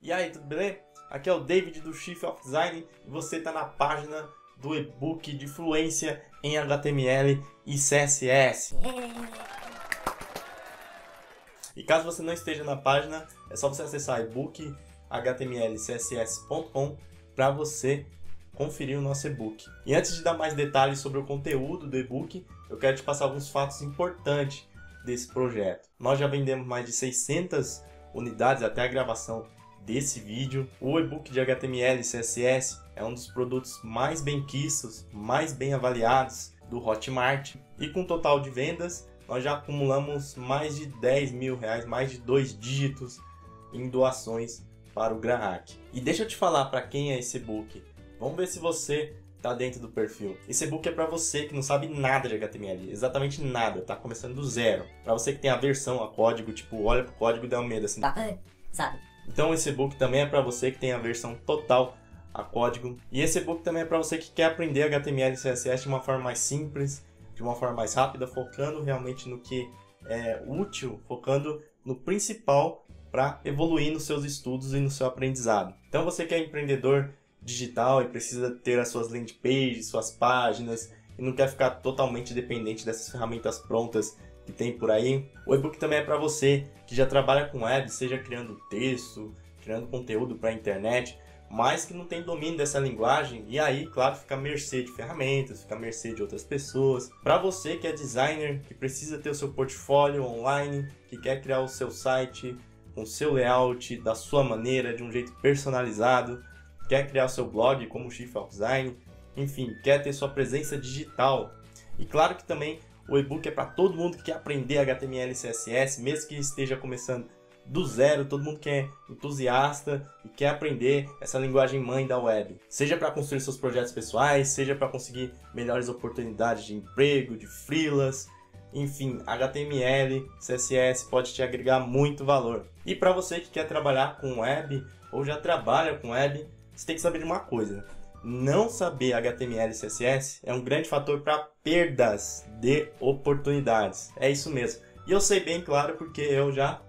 E aí, tudo bem? Aqui é o David do Chief of Design e você está na página do e-book de fluência em HTML e CSS. E caso você não esteja na página, é só você acessar ebook.htmlcss.com para você conferir o nosso e-book. E antes de dar mais detalhes sobre o conteúdo do e-book, eu quero te passar alguns fatos importantes desse projeto. Nós já vendemos mais de 600 unidades até a gravação desse vídeo. O e-book de HTML e CSS é um dos produtos mais benquistos, mais bem avaliados do Hotmart. E com total de vendas, nós já acumulamos mais de 10 mil reais, mais de 2 dígitos em doações para o GrandHack. E deixa eu te falar para quem é esse e-book. Vamos ver se você está dentro do perfil. Esse e-book é para você que não sabe nada de HTML, exatamente nada, tá começando do zero. Para você que tem aversão a código, tipo, olha pro código e dá um medo assim. Sabe? Então esse e-book também é para você que tem aversão total a código. E esse e-book também é para você que quer aprender HTML e CSS de uma forma mais simples, de uma forma mais rápida, focando realmente no que é útil, focando no principal para evoluir nos seus estudos e no seu aprendizado. Então você que é empreendedor digital e precisa ter as suas landing pages, suas páginas e não quer ficar totalmente dependente dessas ferramentas prontas que tem por aí, o e-book também é para você que já trabalha com web, seja criando texto, criando conteúdo para a internet, mas que não tem domínio dessa linguagem e aí, claro, fica à mercê de ferramentas, fica à mercê de outras pessoas. Para você que é designer, que precisa ter o seu portfólio online, que quer criar o seu site com o seu layout, da sua maneira, de um jeito personalizado, quer criar o seu blog como Chief of Design, enfim, quer ter sua presença digital. E claro que também o e-book é para todo mundo que quer aprender HTML e CSS, mesmo que esteja começando do zero, todo mundo que é entusiasta e quer aprender essa linguagem mãe da web. Seja para construir seus projetos pessoais, seja para conseguir melhores oportunidades de emprego, de freelas, enfim, HTML, CSS pode te agregar muito valor. E para você que quer trabalhar com web ou já trabalha com web, você tem que saber de uma coisa. Não saber HTML e CSS é um grande fator para perdas de oportunidades. É isso mesmo. E eu sei bem, claro, porque eu já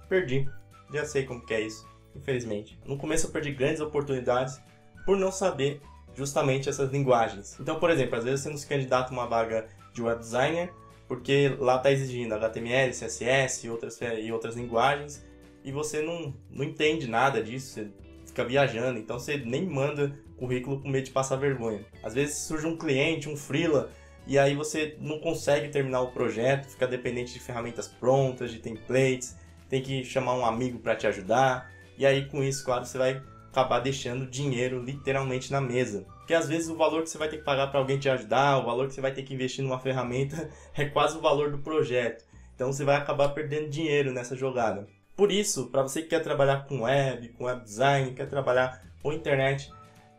perdi. Já sei como que é isso, infelizmente. No começo eu perdi grandes oportunidades por não saber justamente essas linguagens. Então, por exemplo, às vezes você não se candidata a uma vaga de web designer porque lá está exigindo HTML, CSS e outras linguagens e você não entende nada disso, você fica viajando, então você nem manda currículo com medo de passar vergonha. Às vezes surge um cliente, um freela, e aí você não consegue terminar o projeto, fica dependente de ferramentas prontas, de templates, tem que chamar um amigo para te ajudar, e aí com isso, claro, você vai acabar deixando dinheiro literalmente na mesa. Porque às vezes o valor que você vai ter que pagar para alguém te ajudar, o valor que você vai ter que investir numa ferramenta é quase o valor do projeto. Então você vai acabar perdendo dinheiro nessa jogada. Por isso, para você que quer trabalhar com web design, quer trabalhar com internet,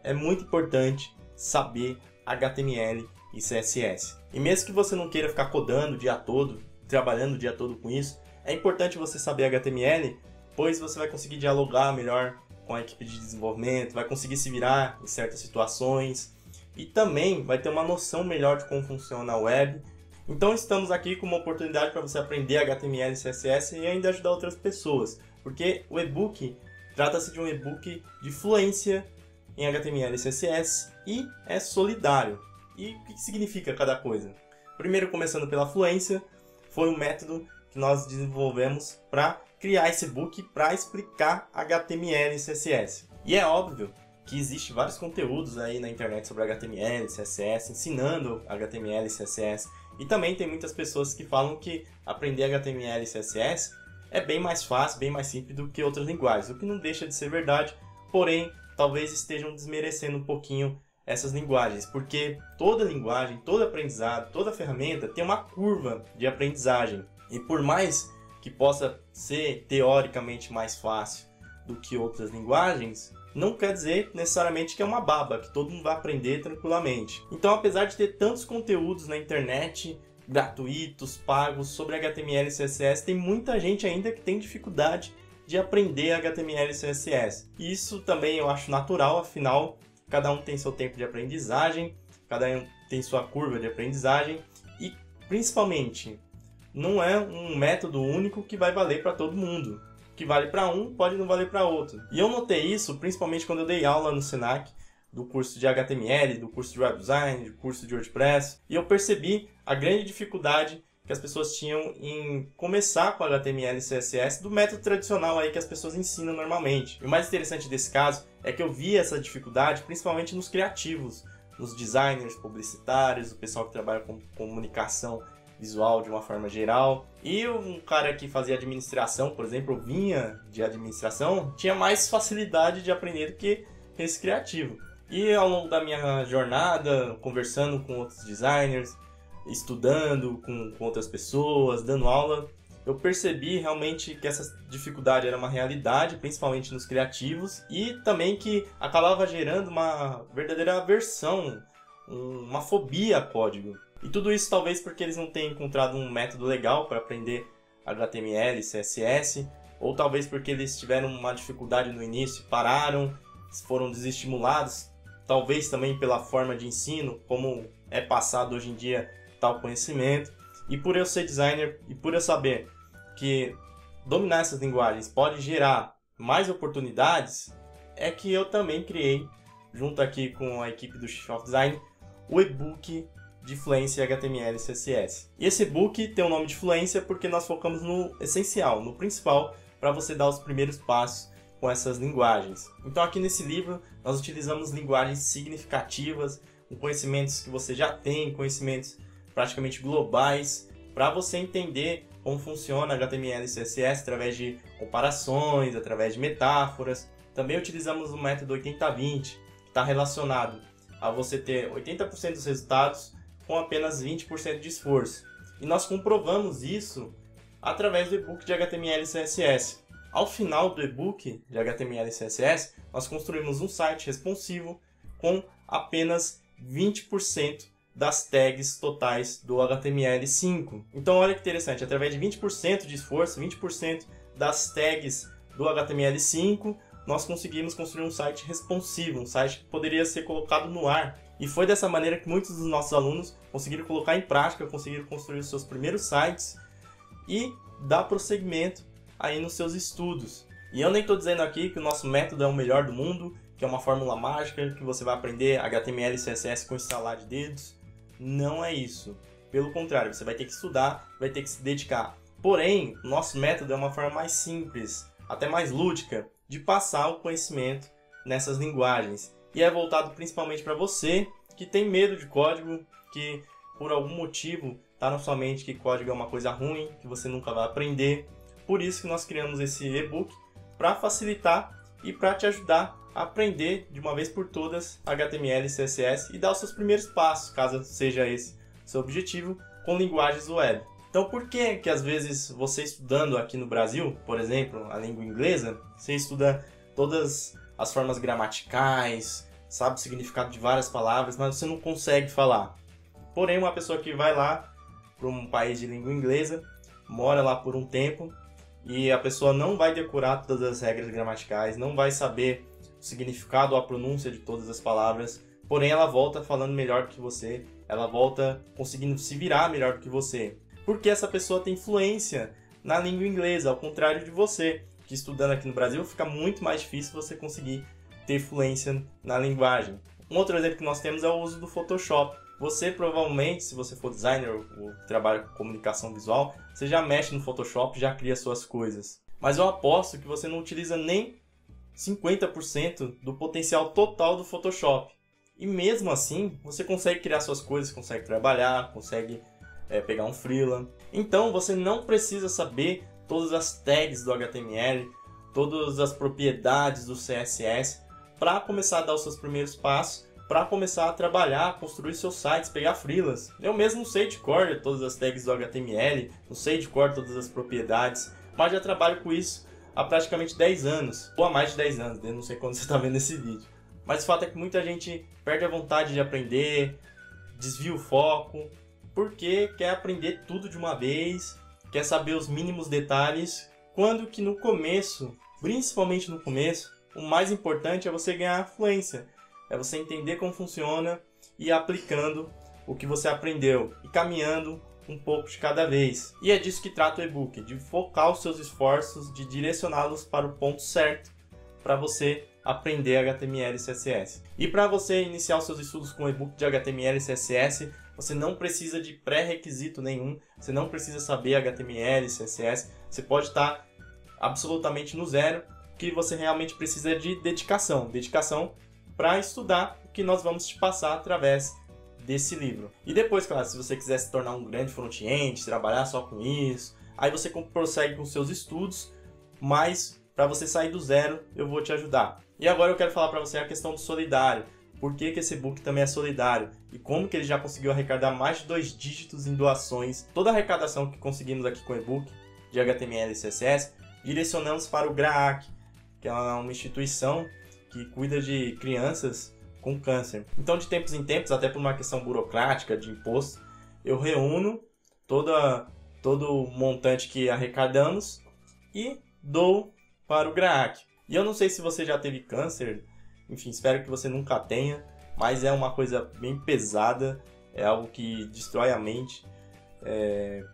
é muito importante saber HTML e CSS. E mesmo que você não queira ficar codando o dia todo, trabalhando o dia todo com isso, é importante você saber HTML, pois você vai conseguir dialogar melhor com a equipe de desenvolvimento, vai conseguir se virar em certas situações e também vai ter uma noção melhor de como funciona a web. Então estamos aqui com uma oportunidade para você aprender HTML e CSS e ainda ajudar outras pessoas, porque o e-book trata-se de um e-book de fluência em HTML e CSS e é solidário. E o que significa cada coisa? Primeiro, começando pela fluência, foi um método que nós desenvolvemos para criar esse e-book para explicar HTML e CSS. E é óbvio que existe vários conteúdos aí na internet sobre HTML e CSS, ensinando HTML e CSS. E também tem muitas pessoas que falam que aprender HTML e CSS é bem mais fácil, bem mais simples do que outras linguagens, o que não deixa de ser verdade, porém talvez estejam desmerecendo um pouquinho essas linguagens, porque toda linguagem, todo aprendizado, toda ferramenta tem uma curva de aprendizagem. E por mais que possa ser teoricamente mais fácil do que outras linguagens, não quer dizer necessariamente que é uma baba, que todo mundo vai aprender tranquilamente. Então, apesar de ter tantos conteúdos na internet, gratuitos, pagos, sobre HTML e CSS, tem muita gente ainda que tem dificuldade de aprender HTML e CSS. E isso também eu acho natural, afinal, cada um tem seu tempo de aprendizagem, cada um tem sua curva de aprendizagem e, principalmente, não é um método único que vai valer para todo mundo. que vale para um pode não valer para outro. E eu notei isso principalmente quando eu dei aula no Senac, do curso de HTML, do curso de Web Design, do curso de WordPress, e eu percebi a grande dificuldade que as pessoas tinham em começar com HTML e CSS do método tradicional aí que as pessoas ensinam normalmente. E o mais interessante desse caso é que eu vi essa dificuldade principalmente nos criativos, nos designers, publicitários, o pessoal que trabalha com comunicação visual de uma forma geral. E um cara que fazia administração, por exemplo, vinha de administração, tinha mais facilidade de aprender do que esse criativo. E ao longo da minha jornada, conversando com outros designers, estudando com outras pessoas, dando aula, eu percebi realmente que essa dificuldade era uma realidade, principalmente nos criativos, e também que acabava gerando uma verdadeira aversão, uma fobia a código. E tudo isso talvez porque eles não tenham encontrado um método legal para aprender HTML, CSS, ou talvez porque eles tiveram uma dificuldade no início, pararam, foram desestimulados, talvez também pela forma de ensino, como é passado hoje em dia tal conhecimento. E por eu ser designer e por eu saber que dominar essas linguagens pode gerar mais oportunidades, é que eu também criei, junto aqui com a equipe do Shift of Design, o e-book de Fluência HTML e CSS. E esse e-book tem o nome de Fluência porque nós focamos no essencial, no principal, para você dar os primeiros passos com essas linguagens. Então aqui nesse livro nós utilizamos linguagens significativas, com conhecimentos que você já tem, conhecimentos praticamente globais, para você entender como funciona HTML e CSS através de comparações, através de metáforas. Também utilizamos o método 80-20, que está relacionado a você ter 80% dos resultados com apenas 20% de esforço. E nós comprovamos isso através do e-book de HTML e CSS. Ao final do e-book de HTML e CSS, nós construímos um site responsivo com apenas 20% das tags totais do HTML5. Então olha que interessante, através de 20% de esforço, 20% das tags do HTML5, nós conseguimos construir um site responsivo, um site que poderia ser colocado no ar. E foi dessa maneira que muitos dos nossos alunos conseguiram colocar em prática, conseguiram construir os seus primeiros sites e dar prosseguimento aí nos seus estudos. E eu nem estou dizendo aqui que o nosso método é o melhor do mundo, que é uma fórmula mágica, que você vai aprender HTML e CSS com instalar de dedos. Não é isso. Pelo contrário, você vai ter que estudar, vai ter que se dedicar. Porém, o nosso método é uma forma mais simples, até mais lúdica, de passar o conhecimento nessas linguagens. E é voltado principalmente para você que tem medo de código, que por algum motivo está na sua mente que código é uma coisa ruim, que você nunca vai aprender. Por isso que nós criamos esse e-book para facilitar e para te ajudar a aprender de uma vez por todas HTML e CSS e dar os seus primeiros passos, caso seja esse seu objetivo, com linguagens web. Então por que às vezes você estudando aqui no Brasil, por exemplo, a língua inglesa, você estuda todas as formas gramaticais, sabe o significado de várias palavras, mas você não consegue falar? Porém, uma pessoa que vai lá para um país de língua inglesa, mora lá por um tempo, e a pessoa não vai decorar todas as regras gramaticais, não vai saber o significado ou a pronúncia de todas as palavras, porém ela volta falando melhor do que você, ela volta conseguindo se virar melhor do que você. Porque essa pessoa tem fluência na língua inglesa, ao contrário de você, que estudando aqui no Brasil fica muito mais difícil você conseguir ter fluência na linguagem. Um outro exemplo que nós temos é o uso do Photoshop. Você provavelmente, se você for designer ou trabalha com comunicação visual, você já mexe no Photoshop, já cria suas coisas. Mas eu aposto que você não utiliza nem 50% do potencial total do Photoshop. E mesmo assim, você consegue criar suas coisas, consegue trabalhar, consegue pegar um freela. Então você não precisa saber todas as tags do HTML, todas as propriedades do CSS para começar a dar os seus primeiros passos, para começar a trabalhar, construir seus sites, pegar freelas. Eu mesmo não sei de cor todas as tags do HTML, não sei de cor todas as propriedades, mas já trabalho com isso há praticamente 10 anos, ou há mais de 10 anos, eu não sei quando você está vendo esse vídeo. Mas o fato é que muita gente perde a vontade de aprender, desvia o foco, porque quer aprender tudo de uma vez, quer saber os mínimos detalhes, quando que no começo, principalmente no começo, o mais importante é você ganhar fluência, é você entender como funciona e ir aplicando o que você aprendeu, e caminhando um pouco de cada vez. E é disso que trata o e-book, de focar os seus esforços, de direcioná-los para o ponto certo para você aprender HTML e CSS. E para você iniciar os seus estudos com o e-book de HTML e CSS, você não precisa de pré-requisito nenhum, você não precisa saber HTML e CSS, você pode estar absolutamente no zero, que você realmente precisa de dedicação para estudar o que nós vamos te passar através desse livro. E depois, claro, se você quiser se tornar um grande front-end, trabalhar só com isso, aí você prossegue com seus estudos, mas para você sair do zero, eu vou te ajudar. E agora eu quero falar para você a questão do solidário. Por que esse e-book também é solidário? E como que ele já conseguiu arrecadar mais de 2 dígitos em doações. Toda a arrecadação que conseguimos aqui com o e-book de HTML e CSS, direcionamos para o GRAAC, que é uma instituição que cuida de crianças com câncer. Então, de tempos em tempos, até por uma questão burocrática de imposto, eu reúno todo o montante que arrecadamos e dou para o GRAAC. E eu não sei se você já teve câncer, enfim, espero que você nunca tenha, mas é uma coisa bem pesada, é algo que destrói a mente,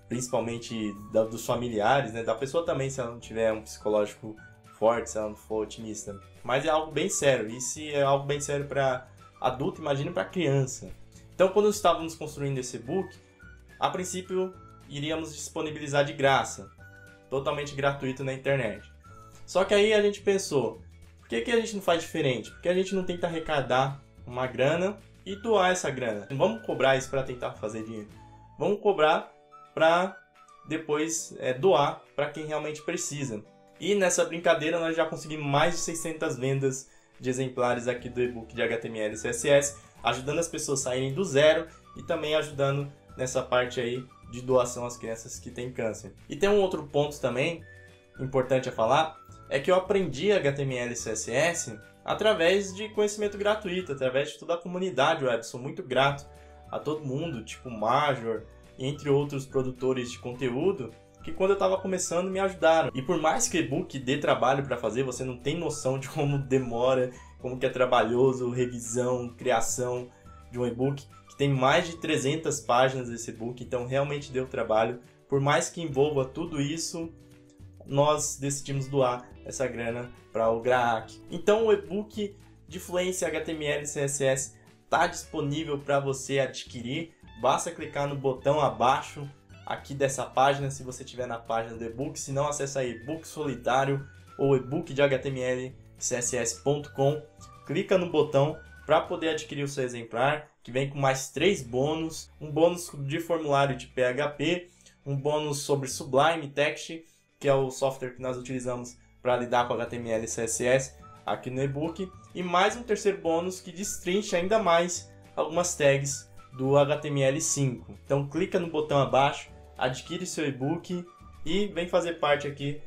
principalmente dos familiares, né? Da pessoa também, se ela não tiver um psicológico forte, se ela não for otimista. Mas é algo bem sério, e se é algo bem sério para adulto, imagine para criança. Então, quando estávamos construindo esse e-book, a princípio iríamos disponibilizar de graça, totalmente gratuito na internet. Só que aí a gente pensou, por que a gente não faz diferente? Por que a gente não tenta arrecadar uma grana e doar essa grana? Não vamos cobrar isso para tentar fazer dinheiro. Vamos cobrar para depois doar para quem realmente precisa. E nessa brincadeira nós já conseguimos mais de 600 vendas de exemplares aqui do e-book de HTML e CSS, ajudando as pessoas a saírem do zero e também ajudando nessa parte aí de doação às crianças que têm câncer. E tem um outro ponto também importante a falar, é que eu aprendi HTML e CSS através de conhecimento gratuito, através de toda a comunidade web. Sou muito grato a todo mundo, tipo Major, entre outros produtores de conteúdo, que quando eu estava começando me ajudaram. E por mais que o e-book dê trabalho para fazer, você não tem noção de como demora, como que é trabalhoso, revisão, criação de um e-book, que tem mais de 300 páginas esse e-book, então realmente deu trabalho. Por mais que envolva tudo isso, nós decidimos doar essa grana para o GRAAC. Então o e-book de fluência HTML e CSS está disponível para você adquirir. Basta clicar no botão abaixo aqui dessa página, se você estiver na página do e-book. Se não, acessa aí e-book solidário ou e-book de HTML CSS.com. Clica no botão para poder adquirir o seu exemplar, que vem com mais 3 bônus. Um bônus de formulário de PHP, um bônus sobre Sublime Text, que é o software que nós utilizamos para lidar com HTML e CSS aqui no e-book, e mais um terceiro bônus que destrincha ainda mais algumas tags do HTML5. Então clica no botão abaixo, adquire seu e-book e vem fazer parte aqui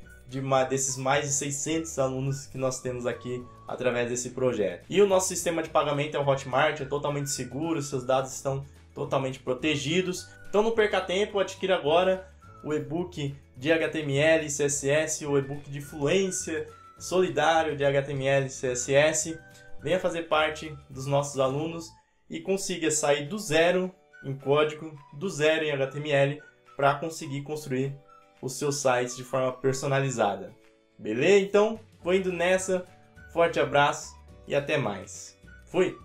desses mais de 600 alunos que nós temos aqui através desse projeto. E o nosso sistema de pagamento é o Hotmart, é totalmente seguro, seus dados estão totalmente protegidos. Então não perca tempo, adquira agora o e-book de HTML e CSS, o e-book de fluência solidário de HTML e CSS. Venha fazer parte dos nossos alunos e consiga sair do zero em código, do zero em HTML, para conseguir construir os seus sites de forma personalizada. Beleza? Então, vou indo nessa. Forte abraço e até mais. Fui!